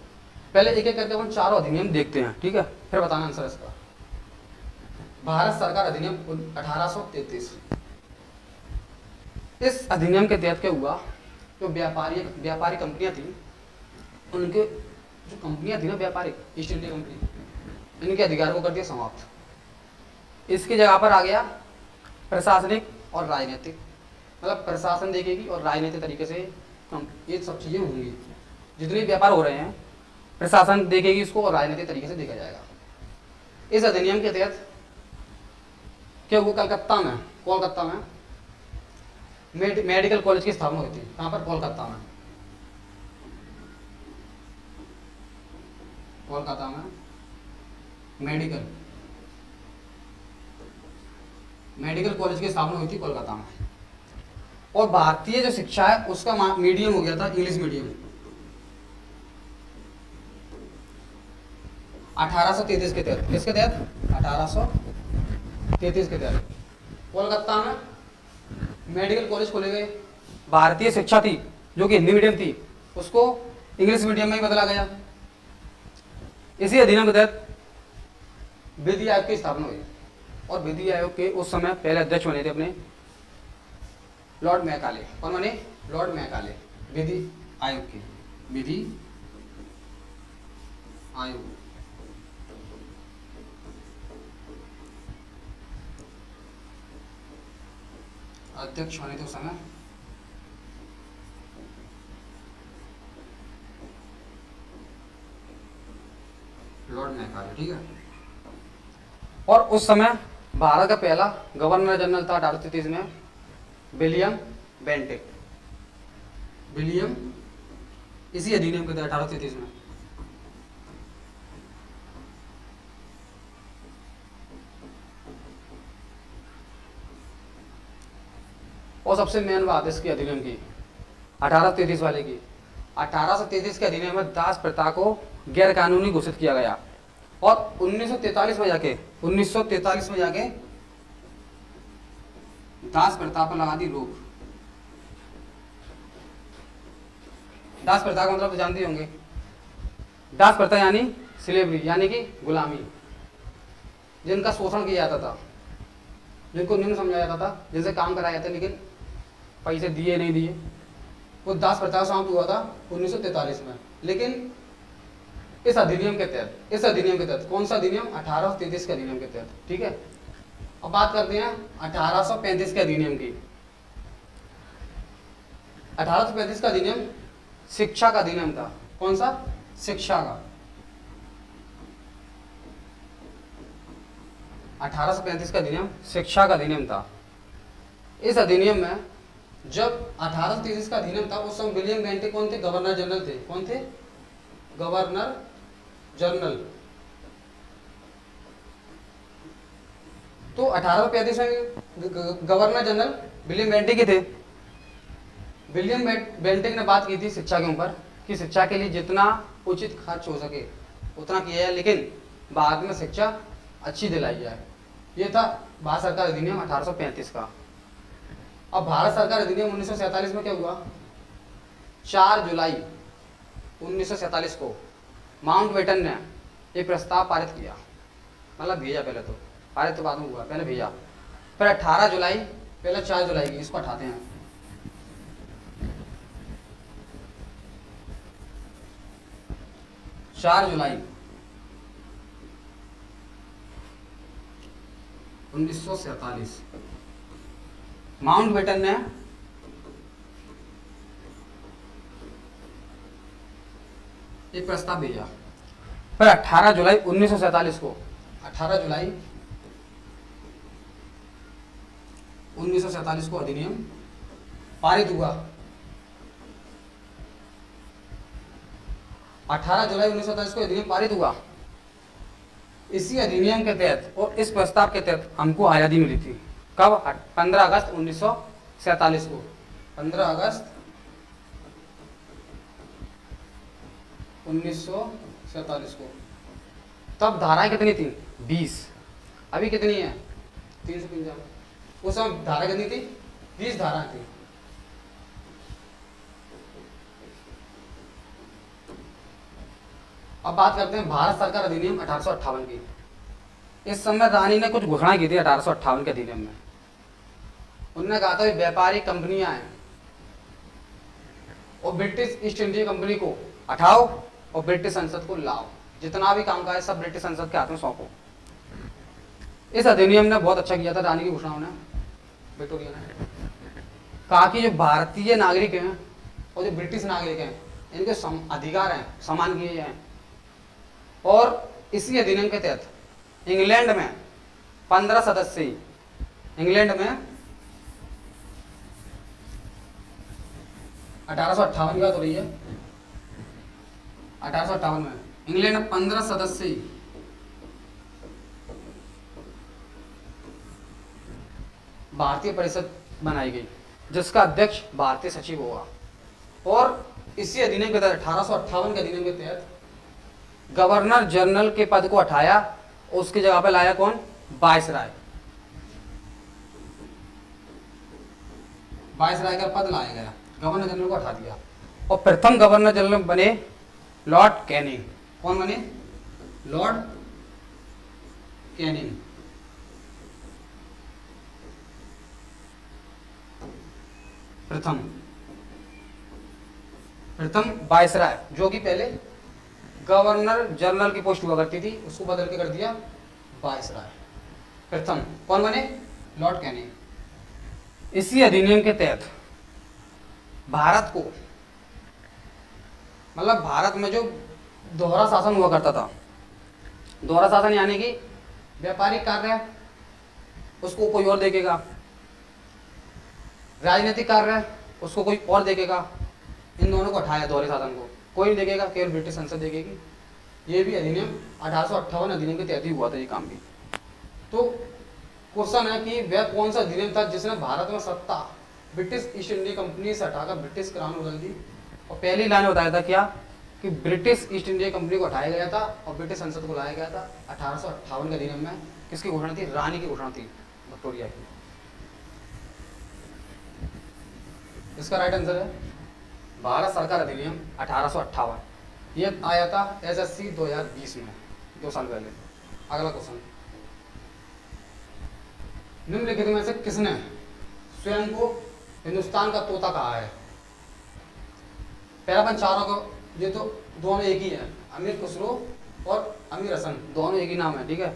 पहले एक एक करके अपन चारों अधिनियम देखते हैं, ठीक है, फिर बताना आंसर इसका। भारत सरकार अधिनियम 1833। इस अधिनियम के तहत क्या हुआ, जो व्यापारी कंपनियां थी, उनके जो कंपनियां थी ना व्यापारिक, ईस्ट इंडिया कंपनी, इनके अधिकार को कर दिया समाप्त। इसकी जगह पर आ गया प्रशासनिक और राजनीतिक, मतलब प्रशासन देखेगी और राजनीतिक तरीके से ये सब चीजें होंगी। जितने व्यापार हो रहे हैं प्रशासन देखेगी इसको और राजनीतिक तरीके से देखा जाएगा। इस अधिनियम के तहत क्या हुआ, कोलकाता में मेडिकल कॉलेज की स्थापना हुई थी। कहां पर? कोलकाता में। कोलकाता में मेडिकल कॉलेज की स्थापना हुई थी कोलकाता में। और भारतीय जो शिक्षा है उसका मीडियम हो गया था इंग्लिश मीडियम। 1833 के तहत, किसके तहत? 1833 के तहत कोलकाता में मेडिकल कॉलेज खोले गए। भारतीय शिक्षा थी जो कि हिंदी मीडियम थी, उसको इंग्लिश मीडियम में ही बदला गया। इसी अधिनियम के तहत विधि आयोग की स्थापना हुई। और विधि आयोग के उस समय पहले अध्यक्ष बने थे अपने लॉर्ड मैकाले। कौन बने? Lord Macaulay. विधि आयोग के विधि आयोग अध्यक्ष बने थे उस समय लॉर्ड मैकाले, ठीक है। और उस समय भारत का पहला गवर्नर जनरल था 1833 में विलियम बेंटिक। इसी अधिनियम के तहत 1833 में और सबसे मेन बात इसकी अधिनियम की 1833 वाले की, 1833 के अधिनियम में दास प्रथा को गैर कानूनी घोषित किया गया। और 1943 में जाके दास प्रथा पर लगा दी रोक। दास प्रथा का मतलब तो जानते होंगे, दास प्रथा यानी स्लेवरी, यानी कि गुलामी, जिनका शोषण किया जाता था, जिनको निम्न समझा जाता था, जिनसे काम कराया जाता लेकिन पैसे दिए नहीं दिए, वो दास प्रथा समाप्त हुआ था 1943 में। लेकिन इस अधिनियम के तहत कौन सा अधिनियम? 1833 के अधिनियम के तहत, ठीक है। अब बात करते हैं 1835 के अधिनियम की। 1835 का अधिनियम शिक्षा का अधिनियम था। कौन सा? शिक्षा का। 1835 का अधिनियम शिक्षा का अधिनियम था। इस अधिनियम में जब 1833 का अधिनियम था उस समय विलियम बेंटिक कौन थे? गवर्नर जनरल थे। कौन थे? Governor general. तो 1835 में गवर्नर जनरल विलियम बेंटिक ही थे। विलियम बेंटिक ने बात की थी शिक्षा के ऊपर कि शिक्षा के लिए जितना उचित खर्च हो सके उतना किया जाए, लेकिन बाद में शिक्षा अच्छी दिलाई जाए। ये था भारत सरकार अधिनियम 1835 का। अब भारत सरकार अधिनियम 1947 में क्या हुआ? 4 जुलाई 1947 को माउंटबेटन ने एक प्रस्ताव पारित किया, मतलब भेजा। पहले तो पारित तो बाद में हुआ, पहले भेजा। फिर 18 जुलाई, पहले 4 जुलाई की, इसको हटाते हैं। 4 जुलाई 1947 माउंटबेटन ने एक प्रस्ताव भेजा। फिर 18 जुलाई 1947 को 18 जुलाई 1947 को अधिनियम पारित हुआ। 18 जुलाई 1947 को अधिनियम पारित हुआ। इसी अधिनियम के तहत और इस प्रस्ताव के तहत हमको आज़ादी मिली थी। कब? 15 अगस्त 1947 को। 15 अगस्त 1947 को। तब धाराएं कितनी थी? 20। अभी कितनी है? 355। उस समय धारा कितनी थी? 20 धाराएं थी। अब बात करते हैं भारत सरकार अधिनियम 1858 की। इस समय रानी ने कुछ घोषणाएं की थी 1858 के अधिनियम में। उन्होंने कहा था व्यापारिक कंपनियां हैं और ब्रिटिश ईस्ट इंडिया कंपनी को हटाओ और ब्रिटिश संसद को लाओ, जितना भी काम काज सब ब्रिटिश संसद के हाथ में सौंपो। इस अधिनियम ने बहुत अच्छा किया था रानी की घोषणाओं ने, विक्टोरिया ने। कहा कि जो भारतीय नागरिक हैं और जो ब्रिटिश नागरिक हैं इनके अधिकार हैं समान किए जाएं। और इसी अधिनियम के तहत इंग्लैंड में 15 सदस्य, इंग्लैंड में 1858 की बात हो रही है, 1858 में इंग्लैंड में 15 सदस्य भारतीय परिषद बनाई गई, जिसका अध्यक्ष भारतीय सचिव होगा। और इसी अधिनियम के तहत 1858 के अधिनियम के तहत गवर्नर जनरल के पद को हटाया, उसकी जगह पर लाया कौन? वायसराय। वायसराय का पद लाया गया, गवर्नर जनरल को हटा दिया। और प्रथम गवर्नर जनरल बने लॉर्ड कैनिंग। कौन बने? Lord Canning. प्रथम वायसराय, जो कि पहले गवर्नर जनरल की पोस्ट हुआ करती थी, उसको बदल के कर दिया वायसराय। प्रथम कौन बने? Lord Canning. इसी अधिनियम के तहत भारत को, मतलब भारत में जो दोहरा शासन हुआ करता था, दोहरा शासन यानी कि व्यापारिक कार्य उसको कोई और देखेगा, राजनीतिक कार्य उसको कोई और देखेगा, इन दोनों को हटाया दोहरे शासन को, कोई नहीं देखेगा, केवल ब्रिटिश संसद देखेगी। ये भी अधिनियम 1858 अधिनियम के तहत ही हुआ था ये काम भी। तो क्वेश्चन है कि वह कौन सा अधिनियम था जिसने भारत में सत्ता ब्रिटिश ईस्ट इंडिया कंपनी से हटाकर ब्रिटिश क्राउन बदल दी। और पहली लाइन बताया था क्या कि ब्रिटिश ईस्ट इंडिया कंपनी को हटाया गया था और ब्रिटिश संसद को लाया गया था 1858 के अधिनियम में। किसकी घोषणा थी? रानी की घोषणा थी, विक्टोरिया की। इसका राइट आंसर है भारत सरकार अधिनियम 1858। ये आया था SSC 2020 में, 2 साल पहले। अगला क्वेश्चन, निम्नलिखित में से किसने स्वयं को हिंदुस्तान का तोता कहा है? पहला अपन चारों को, ये तो दोनों एक ही है, अमीर खुसरो और अमीर हसन, दोनों एक ही नाम है, ठीक है।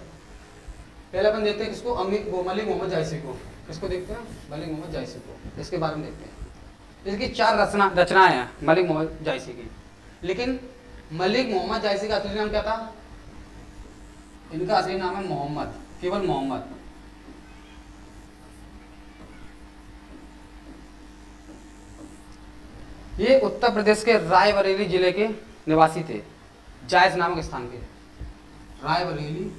पहले अपन देखते हैं किसको, मलिक मोहम्मद जायसी को। किसको देखते हैं? मलिक मोहम्मद जायसी को। इसके बारे में देखते हैं। इसकी 4 रचनाएं हैं मलिक मोहम्मद जायसी की। लेकिन मलिक मोहम्मद जायसी का असली नाम क्या था? इनका असली नाम है मोहम्मद, केवल मोहम्मद। ये उत्तर प्रदेश के रायबरेली जिले के निवासी थे, जायस नामक स्थान के। रायबरेली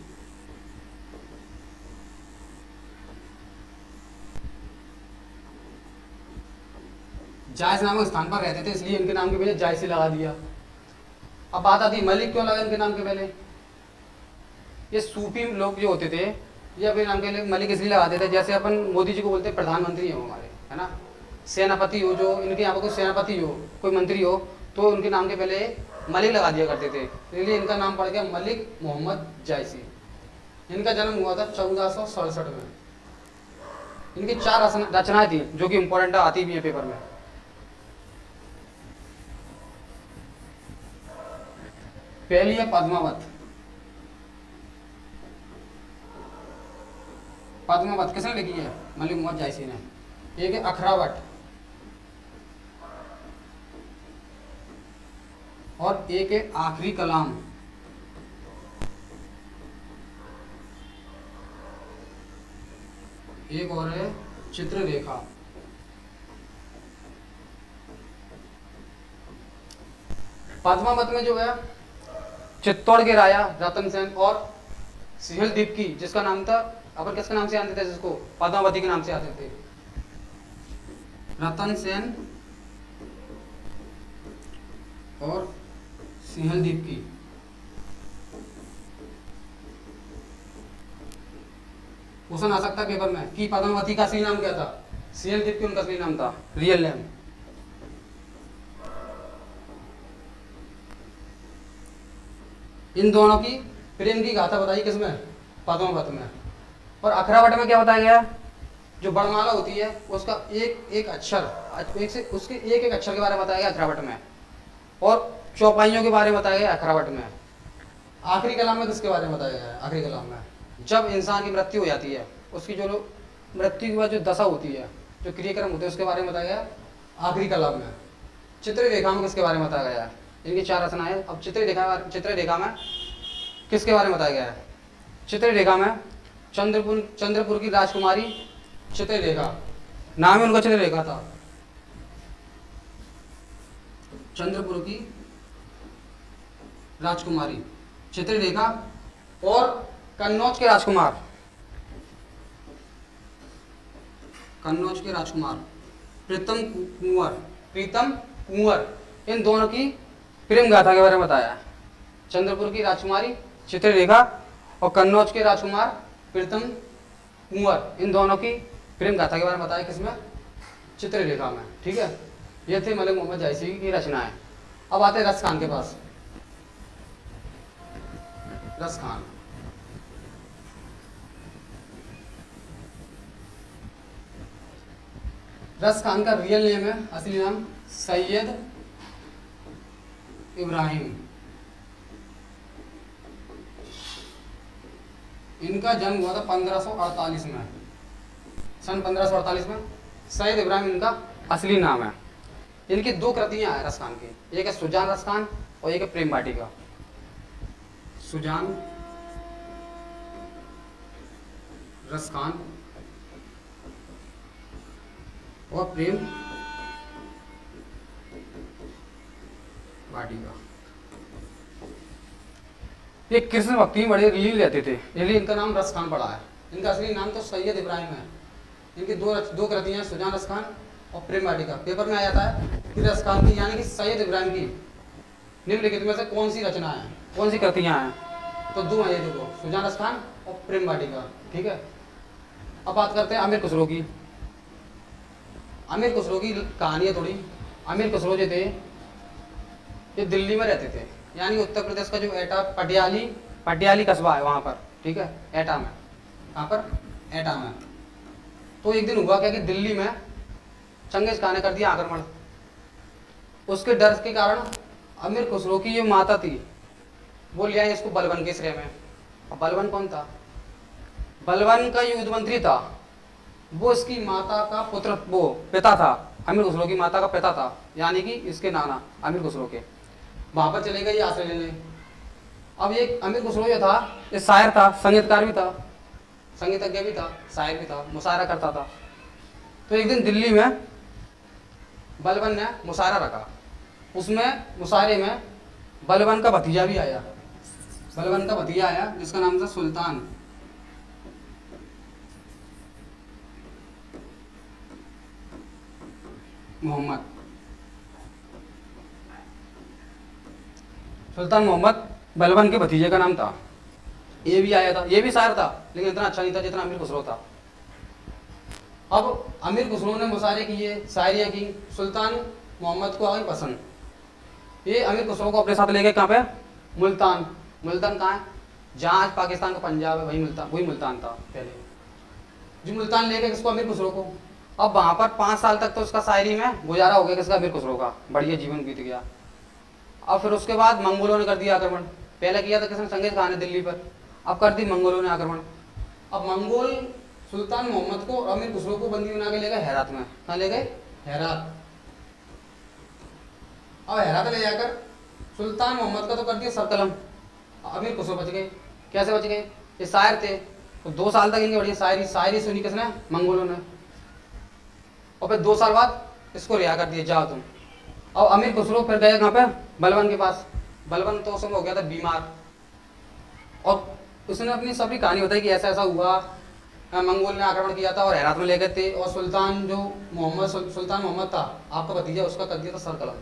जायस नामक स्थान पर रहते थे, इसलिए इनके नाम के पहले जायसी लगा दिया। अब बात आती मलिक क्यों लगा इनके नाम के पहले? ये सूफी लोग जो होते थे ये अपने नाम के लिए मलिक इसलिए लगाते थे, जैसे अपन मोदी जी को बोलते हैं प्रधानमंत्री हो हमारे, है ना, सेनापति हो, जो इनके यहाँ पर कोई सेनापति हो, कोई मंत्री हो, तो उनके नाम के पहले मलिक लगा दिया करते थे। इसलिए इनका नाम पड़ गया मलिक मोहम्मद जायसी। इनका जन्म हुआ था 1467 में। इनकी 4 रचनाएं थी जो कि इंपॉर्टेंट आती भी है पेपर में। पहली है पद्मावत। पद्मावत किसने लिखी है? मलिक मोहम्मद जायसी ने। एक है अखरावट और एक है आखिरी कलाम। एक और है चित्ररेखा। पद्मावत में जो है चित्तौड़ के राजा रतन सेन और सिंहल द्वीप की, जिसका नाम था, अपन किसके नाम से जानते थे जिसको? पद्मावती के नाम से आते थे, रतन सेन और सिंहल द्वीप की। क्वेश्चन आ सकता है पेपर में कि पद्मावती का असली नाम क्या था? सिंहल द्वीप की उनका असली नाम था, रियल नेम। इन दोनों की प्रेम की गाथा बताई किसमें? पद्मावत में। और अखरावट में क्या बताया गया? जो वर्णमाला होती है उसका एक एक अक्षर, एक से उसके एक एक अक्षर के बारे में बताया गया अखरावट में, और चौपाइयों के बारे में बताया गया अखरावट में। आखिरी कलाम में किसके बारे में बताया गया है? आखिरी कलाम में जब इंसान की मृत्यु हो जाती है, उसकी जो मृत्यु के बाद जो दशा होती है, जो क्रियाक्रम होते हैं, उसके बारे में बताया गया आखिरी कलाम में। चित्र रेखा में किसके बारे में बताया गया है? इनकी 4 रचनाएं। अब चित्र रेखा में किसके बारे में बताया गया है? चित्र रेखा में चंद्रपुर की राजकुमारी चित्रलेखा, नाम ही उनका चित्रलेखा था। चंद्रपुर की राजकुमारी चित्रलेखा और कन्नौज के राजकुमार प्रीतम कुंवर, इन दोनों की प्रेम गाथा के बारे में बताया है। चंद्रपुर की राजकुमारी चित्रलेखा और कन्नौज के राजकुमार प्रीतम कुंवर, इन दोनों की प्रेम गाथा के बारे में बताया किसमें? चित्रलेखा में। ठीक है, ये थे मलिक मोहम्मद जायसी की रचनाएं। अब आते हैं रस खान के पास। रस खान, रस खान का रियल नेम है, असली नाम सैयद इब्राहिम। इनका जन्म हुआ था 1548 में, सन 1548 में। सैयद इब्राहिम इनका असली नाम है। इनकी 2 कृतियां हैं रस खान की, एक है सुजान रस खान और एक है प्रेम वाटिका। सुजान रस खान और प्रेम वाटिका। ये कृष्ण भक्ति में बड़े लीन रहते थे, इसलिए इनका नाम रस खान पड़ा है। इनका असली नाम तो सैयद इब्राहिम है। इनकी दो कृतियां सुजान रस खान और प्रेम वाटिका। पेपर में आ जाता है कि रस खान की यानी कि सैयद इब्राहिम की निम्नलिखित में से कौन सी रचना है, कौन सी कृतियां हैं? तो 2 हैं, ये देखो, सुजान रस खान और प्रेम वाटिका। ठीक है, अब बात करते हैं अमीर खुसरो की। अमीर खुसरो की कहानी है थोड़ी। अमीर खुसरो जो थे ये दिल्ली में रहते थे, यानी उत्तर प्रदेश का जो एटा पटियाली कस्बा है वहाँ पर। ठीक है, एटा में। कहाँ पर? एटा में। तो एक दिन हुआ क्या कि दिल्ली में चंगेज खान ने कर दिया आक्रमण। उसके डर के कारण अमीर खुसरो की जो माता थी वो ले आई इसको बलबन के श्रेय में। अब बलबन कौन था? बलबन का युद्ध मंत्री था। वो इसकी माता का पिता था, अमीर खुसरो की माता का पिता था, यानी कि इसके नाना अमीर खुसरो के। वहां पर चले गए ये आश्रय लेने। अब ये अमीर खुसरो जो था ये शायर था, संगीतकार भी था, संगीतज्ञ भी था, शायर भी था, मुशायरा करता था। तो एक दिन दिल्ली में बलबन ने मुशायरा रखा। उसमें मुशायरे में बलबन का भतीजा भी आया। बलबन का भतीजा आया जिसका नाम था सुल्तान मोहम्मद। सुल्तान मोहम्मद बलबन के भतीजे का नाम था। ये भी आया था, ये भी शायर था, लेकिन इतना अच्छा नहीं था जितना अमीर खुसरो था। अब अमीर खुसरो ने मुशायरे किए, शायरियाँ की, सुल्तान मोहम्मद को आ गई पसंद। ये अमीर खुसरो को अपने साथ ले गए कहाँ पे? मुल्तान। मुल्तान कहाँ है? जहाँ आज पाकिस्तान का पंजाब है, वही मुल्तान था पहले। जो मुल्तान ले गए किसको? अमीर खुसरो को। अब वहाँ पर 5 साल तक तो उसका शायरी में गुजारा हो गया किसका? अमीर खुसरो का। बढ़िया जीवन बीत गया। अब फिर उसके बाद मंगोलों ने कर दिया आक्रमण। पहले किया था किसने? चंगेज खान ने दिल्ली पर। अब कर दी मंगोलों ने आक्रमण। अब मंगोल सुल्तान मोहम्मद को और अमीर खुसरो को बंदी बना के ले गए हेरात में। कहाँ ले गए? हेरात। अब हेरात ले जाकर सुल्तान मोहम्मद का तो कर दिया सरकलम, अमीर खुसरो बच गए। कैसे बच गए? ये शायर थे, तो 2 साल तक इनकी बढ़िया शायरी सुनी किसने? मंगोलों ने। और फिर 2 साल बाद इसको रिहा कर दिया, जाओ तुम। अब अमीर खुसरो फिर गए कहाँ पे? बलबन के पास। बलबन तो उस समय हो गया था बीमार, और उसने अपनी सभी कहानी बताई कि ऐसा ऐसा हुआ, मंगोल ने आक्रमण किया था और हेरात में ले गए थे, और सुल्तान मोहम्मद था आपका भतीजा, उसका कर दिया था सरकलम।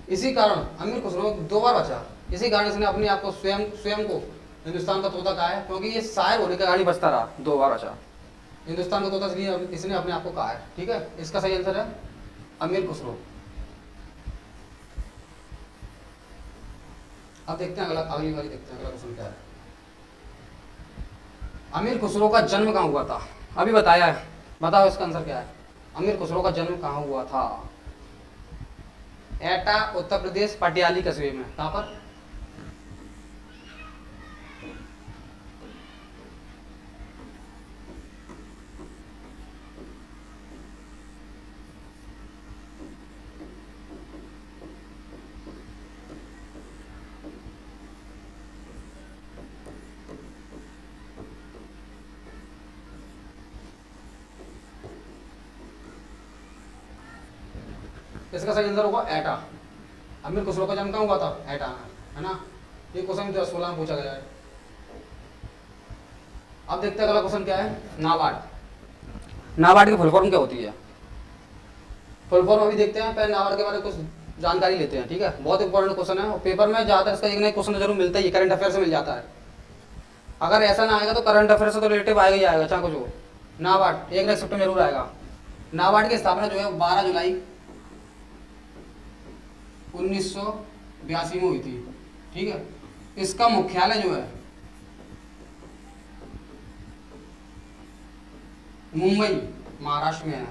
इसी कारण अमीर खुसरो 2 बार बचा। इसी कारण इसने अपने आप को स्वयं को हिंदुस्तान का तोता कहा है, क्योंकि ये शायर होने का कहानी बचता रहा, 2 बार बचा। हिंदुस्तान का तोता इसलिए इसने अपने आप को कहा है। ठीक है, इसका सही आंसर है अमीर खुसरो। अब देखते हैं अगली बारी देखते हैं अगला क्वेश्चन क्या है। अमीर खुसरो का जन्म कहाँ हुआ था? अभी बताया है, बताओ इसका आंसर क्या है। अमीर खुसरो का जन्म कहाँ हुआ था? एटा उत्तर प्रदेश पटियाली कस्बे में। कहाँ पर? इसका सही आंसर होगा एटा। अमीर खुसरो का जन्म कहाँ हुआ था? एटा में, है ना। ये क्वेश्चन 2016 में पूछा गया है। अब देखते हैं अगला क्वेश्चन क्या है। नाबार्ड। नाबार्ड की फुल फॉर्म क्या होती है? फुल फॉर्म अभी देखते हैं, पहले नाबार्ड के बारे में कुछ जानकारी लेते हैं, ठीक है। बहुत इंपॉर्टेंट क्वेश्चन है और पेपर में ज्यादातर इसका एक ना एक क्वेश्चन जरूर मिलता ही है, करंट अफेयर से मिल जाता है। अगर ऐसा ना आएगा तो करंट अफेयर से तो रिलेटिव आएगा ही आएगा, चाहे कुछ हो। नाबार्ड एक ना एक सेक्टर में जरूर आएगा। नाबार्ड की स्थापना जो है 12 जुलाई 1982 में हुई थी, ठीक है। इसका मुख्यालय जो है मुंबई महाराष्ट्र में है।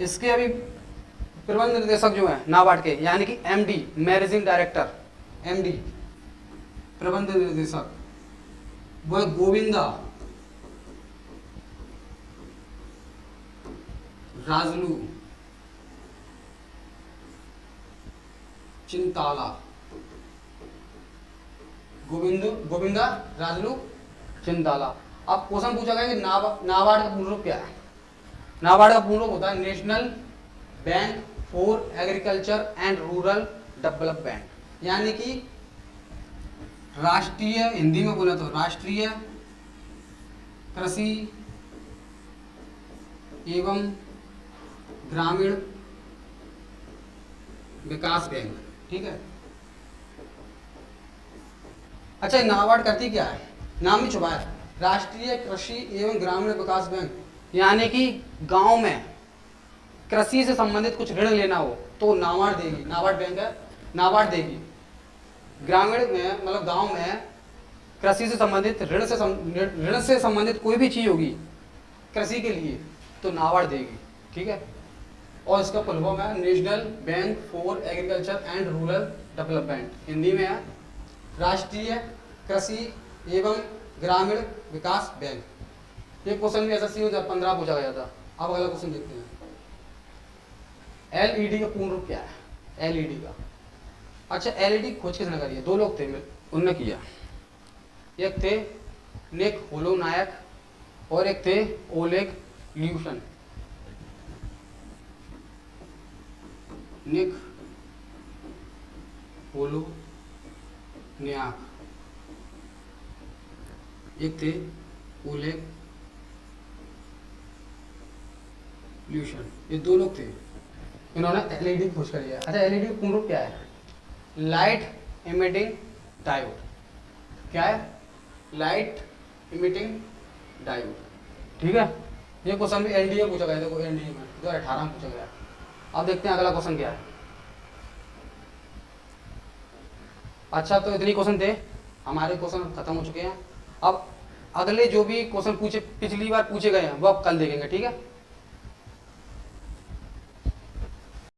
इसके अभी प्रबंध निर्देशक जो है नाबार्ड के, यानी कि एमडी मैनेजिंग डायरेक्टर, एमडी प्रबंध निर्देशक, वो है गोविंदा राजलू चिंताला। गोविंदा राजलू चिंताला। अब क्वेश्चन पूछा गया कि नाबार्ड का पूर्ण रूप क्या है? नाबार्ड का पूर्ण रूप होता है national bank for agriculture and rural development, यानी कि राष्ट्रीय, हिंदी में बोले तो राष्ट्रीय कृषि एवं ग्रामीण विकास बैंक, ठीक है। अच्छा, नाबार्ड करती क्या है? नाम ही छुपा है, राष्ट्रीय कृषि एवं ग्रामीण विकास बैंक, यानी कि गांव में कृषि से संबंधित कुछ ऋण लेना हो तो नाबार्ड देगी। नाबार्ड बैंक है, नाबार्ड देगी। ग्रामीण में मतलब गांव में कृषि से संबंधित ऋण से संबंधित कोई भी चीज होगी कृषि के लिए तो नाबार्ड देगी, ठीक है। और इसका फुल फॉर्म है national bank for agriculture and rural development, Hindi में है राष्ट्रीय कृषि एवं ग्रामीण विकास बैंक। ये क्वेश्चन भी एसएससी में 2015 पूछा गया था। अब अगला क्वेश्चन देखते हैं। एलईडी का पूर्ण रूप क्या है? एलईडी का, अच्छा एलईडी खोज किसने करी है? दो लोग थे उनने किया, एक थे निक होलोनायक और एक थे ओलेग ल्यूसन। निक होलोनायक, एक थे ओलेग ल्यूसन, ये दो लोग थे, इन्होंने एलईडी खोज करी है। अच्छा, एलईडी पूर्ण रूप क्या है? Light emitting diode. क्या है? लाइट इमिटिंग डायोड, ठीक है। ये क्वेश्चन भी एनडीए में पूछा गया, देखो एनडीए में 2018 में पूछा गया। अब देखते हैं अगला क्वेश्चन क्या है। अच्छा, तो इतने क्वेश्चन थे, हमारे क्वेश्चन खत्म हो चुके हैं। अब अगले जो भी क्वेश्चन पूछे पिछली बार पूछे गए हैं वो अब कल देखेंगे, ठीक है।